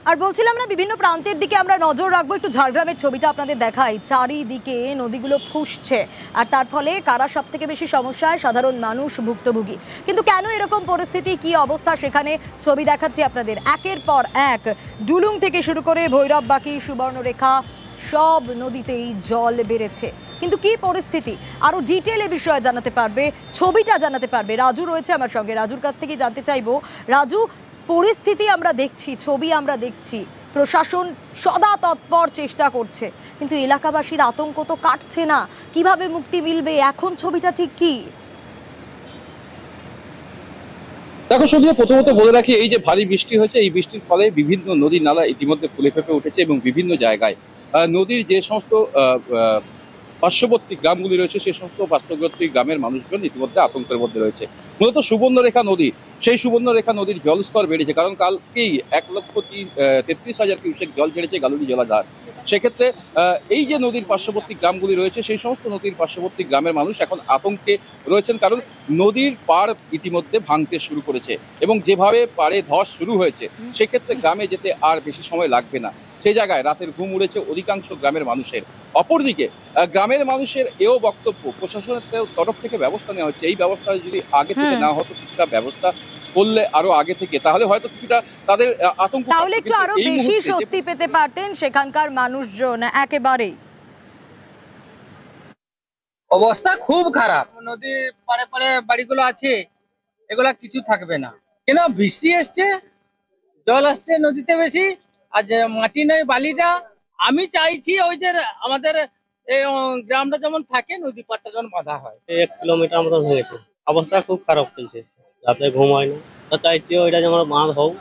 আর বলছিলাম না, বিভিন্ন প্রান্তের দিকে আমরা নজর রাখবো। একটু ঝাড়গ্রামের ছবিটা আপনাদের দেখাই। চারিদিকে নদীগুলো ফুসছে, আর তার ফলে কারা সব থেকে বেশি সমস্যায়? সাধারণ মানুষ ভুক্তভোগী। কিন্তু কেন এরকম পরিস্থিতি, কি অবস্থা সেখানে ছবি দেখাচ্ছি আপনাদের একের পর এক। ডুলুং থেকে শুরু করে ভৈরববাকি, সুবর্ণরেখা, সব নদীতেই জল বেড়েছে। কিন্তু কি পরিস্থিতি আরো ডিটেলে বিষয়ে জানাতে পারবে, ছবিটা জানাতে পারবে রাজু রয়েছে আমার সঙ্গে। রাজুর কাছ থেকে জানতে চাইবো। রাজু, পরিস্থিতি আমরা দেখছি, ছবি আমরা দেখছি, প্রশাসন সদা তৎপর চেষ্টা করছে, কিন্তু এলাকাবাসীর আতঙ্ক তো কাটছে না। কিভাবে মুক্তি মিলবে এখন, ছবিটা ঠিক কি? দেখো শুধু প্রথমত বলে রাখি, এই যে ভারী বৃষ্টি হয়েছে, এই বৃষ্টির ফলে বিভিন্ন নদী নালা ইতিমধ্যে ফুলে ফেঁপে উঠেছে এবং বিভিন্ন জায়গায় নদীর যে সমস্ত পার্শ্ববর্তী গ্রামগুলি রয়েছে, সেই সমস্ত পার্শ্ববর্তী গ্রামের মানুষজন ইতিমধ্যে আতঙ্কের মধ্যে রয়েছে। মূলত সুবর্ণরেখা নদী, সেই সুবর্ণরেখা নদীর জলস্তর বেড়েছে, কারণ কালকেই 1,33,000 কিউসেক জল ছেড়েছে গালুড়ি জলাধার। সেক্ষেত্রে এই যে নদীর পার্শ্ববর্তী গ্রামগুলি রয়েছে, সেই সমস্ত নদীর পার্শ্ববর্তী গ্রামের মানুষ এখন আতঙ্কে রয়েছেন, কারণ নদীর পাড় ইতিমধ্যে ভাঙতে শুরু করেছে এবং যেভাবে পাড়ে ধস শুরু হয়েছে, সেক্ষেত্রে গ্রামে যেতে আর বেশি সময় লাগবে না। সেই জায়গায় রাতের ঘুম উড়েছে অধিকাংশ গ্রামের মানুষের। অপরদিকে গ্রামের মানুষের এও বক্তব্য, প্রশাসনের তরফ থেকে ব্যবস্থা নেওয়া হচ্ছে। এই ব্যবস্থা যদি আগে থেকে না হতো, কিছুটা ব্যবস্থা করলে আরো আগে থেকে, তাহলে হয়তো কিছুটা তাদের আতঙ্ক, তাহলে একটু আরো বেশি স্বস্তি পেতে পারতেন সেখানকার মানুষজন। একেবারেই অবস্থা খুব খারাপ। নদীর পাড়ে পাড়ে বাড়িগুলো আছে, এগুলা কিছু থাকবে না। কেন বৃষ্টি এসছে, জল আসছে নদীতে বেশি, আর যে মাটি নেই বালিটা। আমি চাইছি ওই যে আমাদের এই গ্রামটা যেমন থাকে, নদী পাড়টা যেমন বাঁধা হয়। 1 কিলোমিটার মতো ভেঙেছে, অবস্থা খুব খারাপ চলছে, রাতে ঘুম হয় না। তো চাইছি ওইটা যেমন বাঁধ হোক।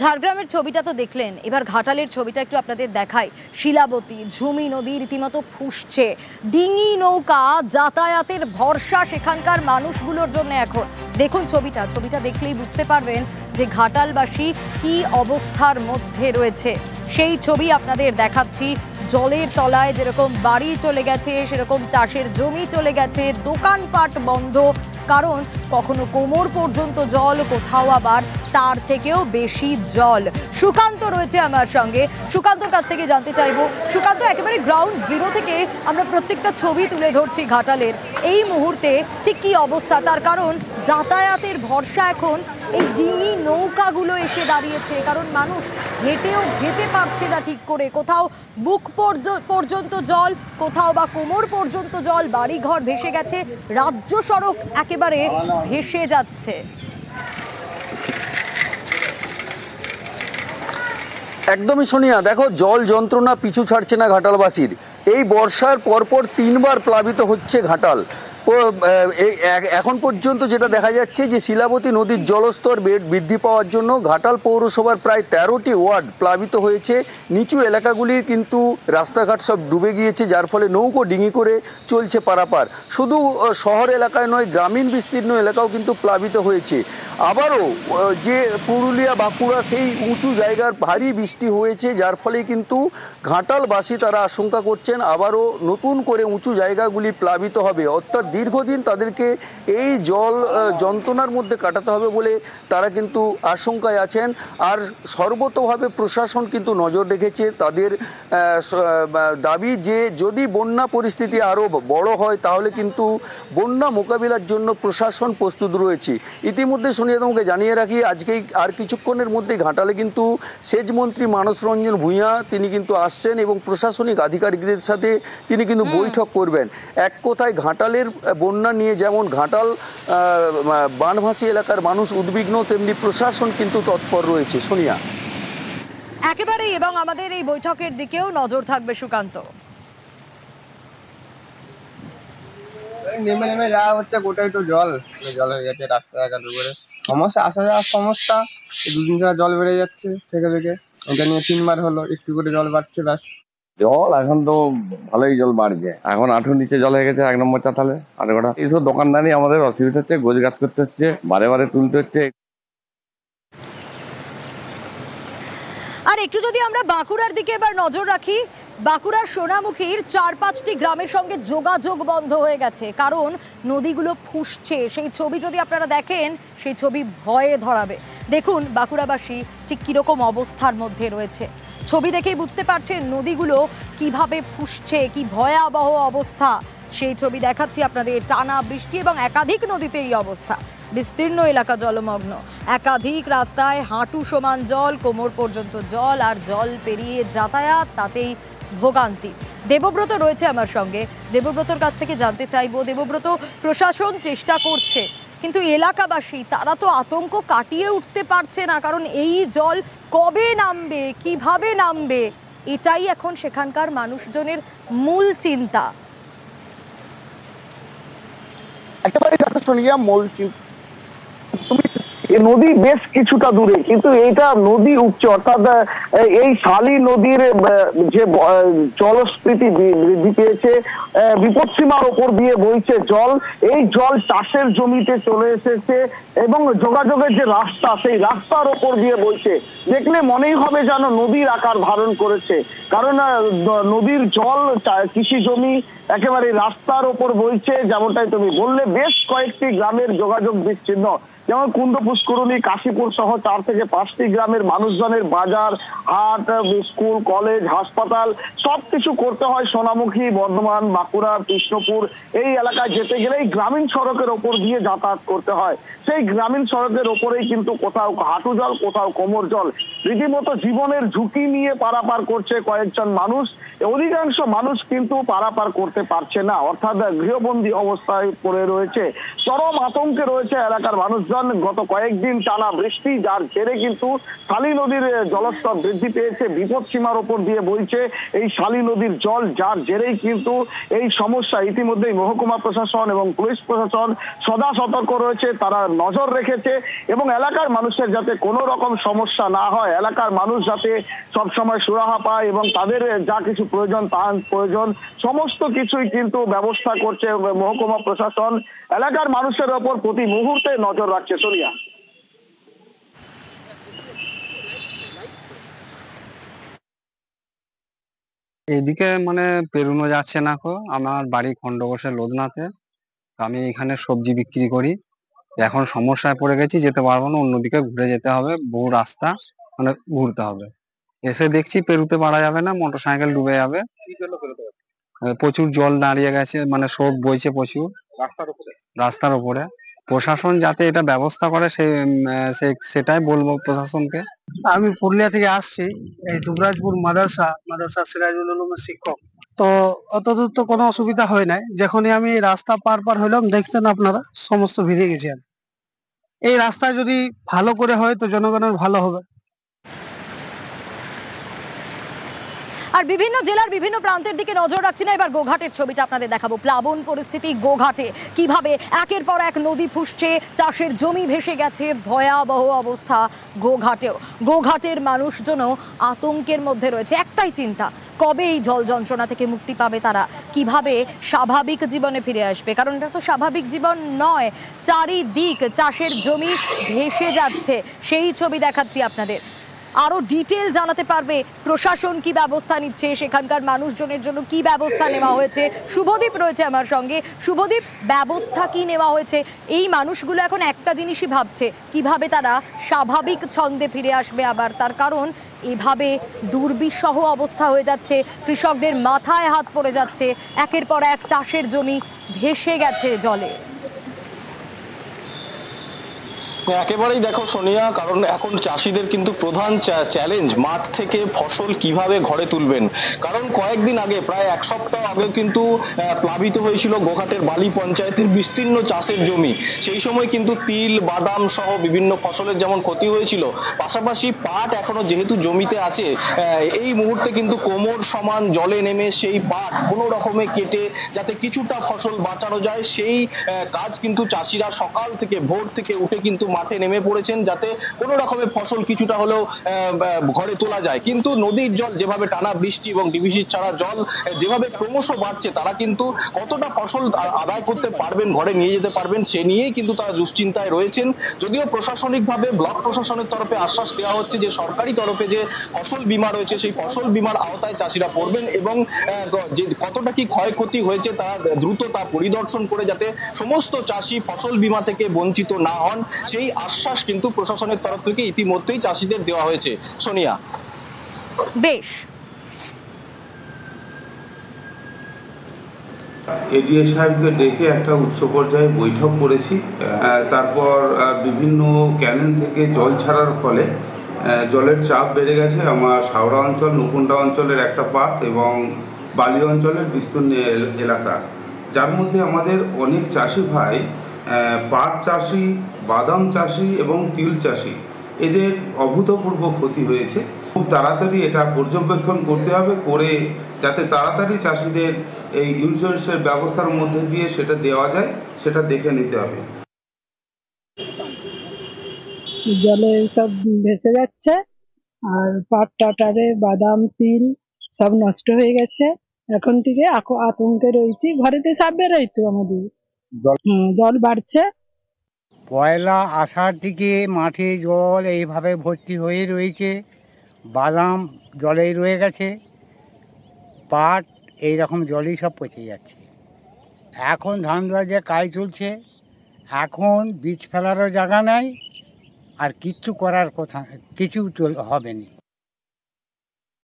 ঝাড়গ্রামের ছবিটা তো দেখলেন, এবার ঘাটালের ছবিটা একটু আপনাদের দেখাই। শিলাবতী, ঝুমি নদী রীতিমতো ফুসছে। ডিঙি নৌকা যাতায়াতের ভরসা সেখানকার মানুষগুলোর জন্য এখন। দেখুন ছবিটা, ছবিটা দেখলেই বুঝতে পারবেন যে ঘাটালবাসী কি অবস্থার মধ্যে রয়েছে। সেই ছবি আপনাদের দেখাচ্ছি। জলের তলায় যেরকম বাড়ি চলে গেছে, সেরকম চাষের জমি চলে গেছে, দোকানপাট বন্ধ, কারণ কখনো কোমর পর্যন্ত জল, কোথাও আবার তার থেকেও বেশি জল। সুকান্ত রয়েছে আমার সঙ্গে, সুকান্তর কাছ থেকে জানতে চাইবো। সুকান্ত, একেবারে গ্রাউন্ড জিরো থেকে আমরা প্রত্যেকটা ছবি তুলে ধরছি ঘাটালের। এই মুহূর্তে ঠিক কি অবস্থা, তার কারণ যাতায়াতের ভরসা এখন এই ডিঙি নৌকাগুলো এসে দাঁড়িয়েছে, কারণ মানুষ হেঁটেও যেতে পারছে না ঠিক করে। কোথাও বুক পর্যন্ত জল, কোথাও বা কোমর পর্যন্ত জল, বাড়িঘর ভেসে গেছে, রাজ্য সড়ক একেবারে ভেসে যাচ্ছে। একদমই সোনিয়া, দেখো জল যন্ত্রণা পিছু ছাড়ছে না ঘাটালবাসীর। এই বর্ষার পরপর 3বার প্লাবিত হচ্ছে ঘাটাল। এখন পর্যন্ত যেটা দেখা যাচ্ছে যে শিলাবতী নদীর জলস্তর বৃদ্ধি পাওয়ার জন্য ঘাটাল পৌরসভার প্রায় 13টি ওয়ার্ড প্লাবিত হয়েছে। নিচু এলাকাগুলির কিন্তু রাস্তাঘাট সব ডুবে গিয়েছে, যার ফলে নৌকো ডিঙি করে চলছে পারাপার। শুধু শহর এলাকায় নয়, গ্রামীণ বিস্তীর্ণ এলাকাও কিন্তু প্লাবিত হয়েছে। আবারও যে পুরুলিয়া বাঁকুড়া সেই উঁচু জায়গার ভারী বৃষ্টি হয়েছে, যার ফলে কিন্তু ঘাটালবাসী তারা আশঙ্কা করছেন আবারও নতুন করে উঁচু জায়গাগুলি প্লাবিত হবে। অর্থাৎ দীর্ঘদিন তাদেরকে এই জল যন্ত্রণার মধ্যে কাটাতে হবে বলে তারা কিন্তু আশঙ্কায় আছেন। আর সর্বতোভাবে প্রশাসন কিন্তু নজর রেখেছে। তাদের দাবি যে যদি বন্যা পরিস্থিতি আরও বড় হয়, তাহলে কিন্তু বন্যা মোকাবিলার জন্য প্রশাসন প্রস্তুত রয়েছে। ইতিমধ্যে সোনিয়া তোমাকে জানিয়ে রাখি, আজকেই আর কিছুক্ষণের মধ্যে ঘাটালে কিন্তু সেচ মন্ত্রী মানস রঞ্জন ভূঁইয়া তিনি কিন্তু আসছেন এবং প্রশাসনিক আধিকারিকদের সাথে তিনি কিন্তু বৈঠক করবেন। এক কথায় ঘাটালের বন্যা নিয়ে যেমন ঘাটাল বানভাসী এলাকার মানুষ উদ্বিগ্ন, তেমনি প্রশাসন কিন্তু তৎপর রয়েছে। সোনিয়া, একেবারেই, এবং আমাদের এই বৈঠকের দিকেও নজর থাকবে সুকান্ত। নেমে নেমে যাওয়া হচ্ছে, গোটাই তো জল জল হয়ে গেছে রাস্তাঘাট উপরে। সমস্যা, আসা যাওয়ার সমস্যা। 2 দিন ছাড়া জল বেড়ে যাচ্ছে থেকে থেকে। এটা নিয়ে 3বার হলো, একটু করে জল বাড়ছে ব্যাস। জল এখন তো ভালোই জল বাড়ছে, এখন হাঁটুর নিচে জল হয়ে গেছে 1 নম্বর চাতালে আটগোড়া। এইসব দোকানদারি আমাদের অসুবিধা হচ্ছে, গোছ গাছ করতে হচ্ছে, বারে বারে তুলতে হচ্ছে। আর একটু যদি আমরা বাঁকুড়ার দিকে এবার নজর রাখি, বাঁকুড়ার সোনামুখীর 4-5টি গ্রামের সঙ্গে যোগাযোগ বন্ধ হয়ে গেছে, কারণ নদীগুলো ফুঁসছে। সেই ছবি যদি আপনারা দেখেন, সেই ছবি ভয়ে ধরাবে। দেখুন বাঁকুড়াবাসী ঠিক কিরকম অবস্থার মধ্যে রয়েছে। ছবি দেখেই বুঝতে পারছেন নদীগুলো কিভাবে ফুঁসছে, কি ভয়াবহ অবস্থা। সেই ছবি দেখাচ্ছি আপনাদের। টানা বৃষ্টি এবং একাধিক নদীতে এই অবস্থা। বিস্তীর্ণ এলাকা জলমগ্ন, একাধিক রাস্তায় হাঁটু সমান জল, কোমর পর্যন্ত জল, আর জল পেরিয়ে যাতায়াত তাতেই ভোগান্তি। দেবব্রত রয়েছে আমার সঙ্গে, দেবব্রতর কাছ থেকে জানতে চাইবো। দেবব্রত, প্রশাসন চেষ্টা করছে, কিন্তু এলাকাবাসী তারা তো আতঙ্ক কাটিয়ে উঠতে পারছে না, কারণ এই জল কবে নামবে, কিভাবে নামবে, এটাই এখন সেখানকার মানুষজনের মূল চিন্তা। একেবারে দেখো সোনিয়া, মূল চিন্তা নদী বেশ কিছুটা দূরে, কিন্তু এইটা নদী উঠছে, অর্থাৎ এই শালী নদীর যে জলস্ফীতি বৃদ্ধি পেয়েছে, বিপদসীমার ওপর দিয়ে বইছে জল। এই জল চাষের জমিতে চলে এসেছে এবং যোগাযোগের যে রাস্তা, সেই রাস্তার ওপর দিয়ে বইছে। দেখলে মনেই হবে যেন নদীর আকার ধারণ করেছে, কারণ নদীর জল কৃষি জমি একেবারে রাস্তার ওপর বইছে। যেমনটাই তুমি বললে, বেশ কয়েকটি গ্রামের যোগাযোগ বিচ্ছিন্ন, যেমন কুন্দ পুষ্করণী, কাশীপুর সহ 4 থেকে 5টি গ্রামের মানুষজনের বাজার হাট, স্কুল, কলেজ, হাসপাতাল সবকিছু করতে হয় সোনামুখী, বর্ধমান, বাঁকুড়া, কৃষ্ণপুর এই এলাকায় যেতে গেলেই গ্রামীণ সড়কের ওপর দিয়ে যাতায়াত করতে হয়। সেই গ্রামীণ সড়কের ওপরেই কিন্তু কোথাও হাঁটু জল, কোথাও কোমর জল। রীতিমতো জীবনের ঝুঁকি নিয়ে পারাপার করছে কয়েকজন মানুষ। অধিকাংশ মানুষ কিন্তু পারাপার করতে পারছে না, অর্থাৎ গৃহবন্দী অবস্থায় পড়ে রয়েছে। চরম আতঙ্কে রয়েছে এলাকার মানুষজন। গত কয়েকদিন টানা বৃষ্টি, যার জেরে কিন্তু শালী নদীর জলস্তর বৃদ্ধি পেয়েছে, বিপদ সীমার ওপর দিয়ে বইছে এই শালী নদীর জল, যার জেরেই কিন্তু এই সমস্যা। ইতিমধ্যেই মহকুমা প্রশাসন এবং পুলিশ প্রশাসন সদা সতর্ক রয়েছে, তারা নজর রেখেছে এবং এলাকার মানুষের যাতে কোনো রকম সমস্যা না হয়, এলাকার মানুষ যাতে সবসময় সুরাহা পায় এবং তাদের যা কিছু প্রয়োজন সমস্ত কিছুই কিন্তু ব্যবস্থা করছে মহকুমা প্রশাসন। এলাকার মানুষের ওপর প্রতি মুহূর্তে নজর রাখছে। সোনিয়া, এদিকে মানে পেরোনো যাচ্ছে না কো। আমার বাড়ি খন্ডঘোষের লোধনাতে, আমি এখানে সবজি বিক্রি করি। এখন সমস্যায় পড়ে গেছি, যেতে পারবো না, অন্যদিকে ঘুরে যেতে হবে, বহু রাস্তা মানে ঘুরতে হবে। এসে দেখছি পেরোতে পারা যাবে না, মোটরসাইকেল ডুবে যাবে। প্রচুর জল দাঁড়িয়ে গেছে, মানে স্রোত বইছে প্রচুর রাস্তার উপরে। প্রশাসন যাতে এটা ব্যবস্থা করে সেটাই বলবো প্রশাসনকে। আমি পুরুলিয়া থেকে আসছি, এই দুবরাজপুর মাদ্রাসা সিরাজুল উলুমের শিক্ষক। তো অতদূর তো কোনো অসুবিধা হয় নাই। যখনই আমি এই রাস্তা পার হইলাম, দেখতেন আপনারা সমস্ত ভিজে গেছে। এই রাস্তা যদি ভালো করে হয় তো জনগণের ভালো হবে। আর বিভিন্ন জেলার বিভিন্ন প্রান্তের দিকে নজর রাখছি না, এবার গোঘাটের ছবিটা আপনাদের দেখাবো। প্লাবন পরিস্থিতি গোঘাটে, কিভাবে একের পর এক নদী ফুঁসছে, চাষের জমি ভেসে গেছে, ভয়াবহ অবস্থা গোঘাটেও। গোঘাটের মানুষজনও আতঙ্কের মধ্যে রয়েছে, একটাই চিন্তা, কবে এই জল যন্ত্রণা থেকে মুক্তি পাবে তারা, কিভাবে স্বাভাবিক জীবনে ফিরে আসবে, কারণ এটা তো স্বাভাবিক জীবন নয়। চারিদিক চাষের জমি ভেসে যাচ্ছে, সেই ছবি দেখাচ্ছি আপনাদের। আরো ডিটেল জানাতে পারবে প্রশাসন কি ব্যবস্থা নিচ্ছে, সেখানকার মানুষজনের জন্য কি ব্যবস্থা নেওয়া হয়েছে। শুভদীপ রয়েছে আমার সঙ্গে। শুভদীপ, ব্যবস্থা কি নেওয়া হয়েছে? এই মানুষগুলো এখন একটা জিনিসই ভাবছে, কিভাবে তারা স্বাভাবিক ছন্দে ফিরে আসবে আবার, তার কারণ এভাবে দুর্বিষহ অবস্থা হয়ে যাচ্ছে, কৃষকদের মাথায় হাত পড়ে যাচ্ছে, একের পর এক চাষের জমি ভেসে গেছে জলে। একেবারেই দেখো সোনিয়া, কারণ এখন চাষিদের কিন্তু প্রধান চ্যালেঞ্জ মাঠ থেকে ফসল কিভাবে ঘরে তুলবেন। কারণ কয়েকদিন আগে, প্রায় 1 সপ্তাহ আগে কিন্তু প্লাবিত হয়েছিল গোঘাটের বালি পঞ্চায়েতের বিস্তীর্ণ চাষের জমি। সেই সময় কিন্তু তিল, বাদাম সহ বিভিন্ন ফসলের যেমন ক্ষতি হয়েছিল, পাশাপাশি পাট এখনো যেহেতু জমিতে আছে, এই মুহূর্তে কিন্তু কোমর সমান জলে নেমে সেই পাট কোনো রকমে কেটে যাতে কিছুটা ফসল বাঁচানো যায়, সেই কাজ কিন্তু চাষিরা সকাল থেকে ভোর থেকে উঠে কিন্তু মাঠে নেমে পড়েছেন যাতে কোনো রকমের ফসল কিছুটা হলেও ঘরে তোলা যায়। কিন্তু নদীর জল যেভাবে টানা বৃষ্টি এবং ডিভিসির ছাড়া জল যেভাবে ক্রমশ বাড়ছে, তারা কিন্তু কতটা ফসল আদায় করতে পারবেন, ঘরে নিয়ে যেতে পারবেন, সে নিয়েই কিন্তু তারা দুশ্চিন্তায় রয়েছেন। যদিও প্রশাসনিকভাবে ব্লক প্রশাসনের তরফে আশ্বাস দেওয়া হচ্ছে যে সরকারি তরফে যে ফসল বীমা রয়েছে সেই ফসল বীমার আওতায় চাষিরা পড়বেন এবং যে কতটা কি ক্ষয়ক্ষতি হয়েছে তারা দ্রুত তা পরিদর্শন করে যাতে সমস্ত চাষি ফসল বীমা থেকে বঞ্চিত না হন, সেই আশ্বাস কিন্তু প্রশাসনের তরফ থেকে ইতিমধ্যেই চাষিদের দেওয়া হয়েছে। সোনিয়া, বেশ। এডিএ সাহেবকে ডেকে একটা উচ্চ পর্যায়ে বৈঠক করেছি। তারপর বিভিন্ন ক্যানেল থেকে জল ছাড়ার ফলে জলের চাপ বেড়ে গেছে আমার শাওড়া অঞ্চল, নকুন্ডা অঞ্চলের একটা পার্ট এবং বালি অঞ্চলের বিস্তীর্ণ এলাকা, যার মধ্যে আমাদের অনেক চাষি ভাই পাট চাষি, বাদাম চাষি এবং তিল চাষি, এদের অভূতপূর্ব ক্ষতি হয়েছে। খুব তাড়াতাড়ি এটা পর্যবেক্ষণ করতে হবে, করে যাতে তাড়াতাড়ি চাষিদের এই ইন্স্যুরেন্সের ব্যবস্থার মধ্যে দিয়ে সেটা দেওয়া যায় সেটা দেখে নিতে হবে। জলে সব ভেসে যাচ্ছে আর পাট টাটারে বাদাম তিল সব নষ্ট হয়ে গেছে। এখন থেকে আতঙ্কে রয়েছি, ঘরেতে সব বেরোইতো আমাদের জল বাড়ছে। পয়লা আষাঢ় থেকে মাঠে জল এইভাবে ভর্তি হয়ে রয়েছে, বাদাম জলেই রয়ে গেছে, পাট এইরকম জলেই সব পচে যাচ্ছে। এখন ধান রোয়ার যে কাজ চলছে, এখন বীজ ফেলারও জায়গা নাই, আর কিচ্ছু করার কথা কিছু হবে না।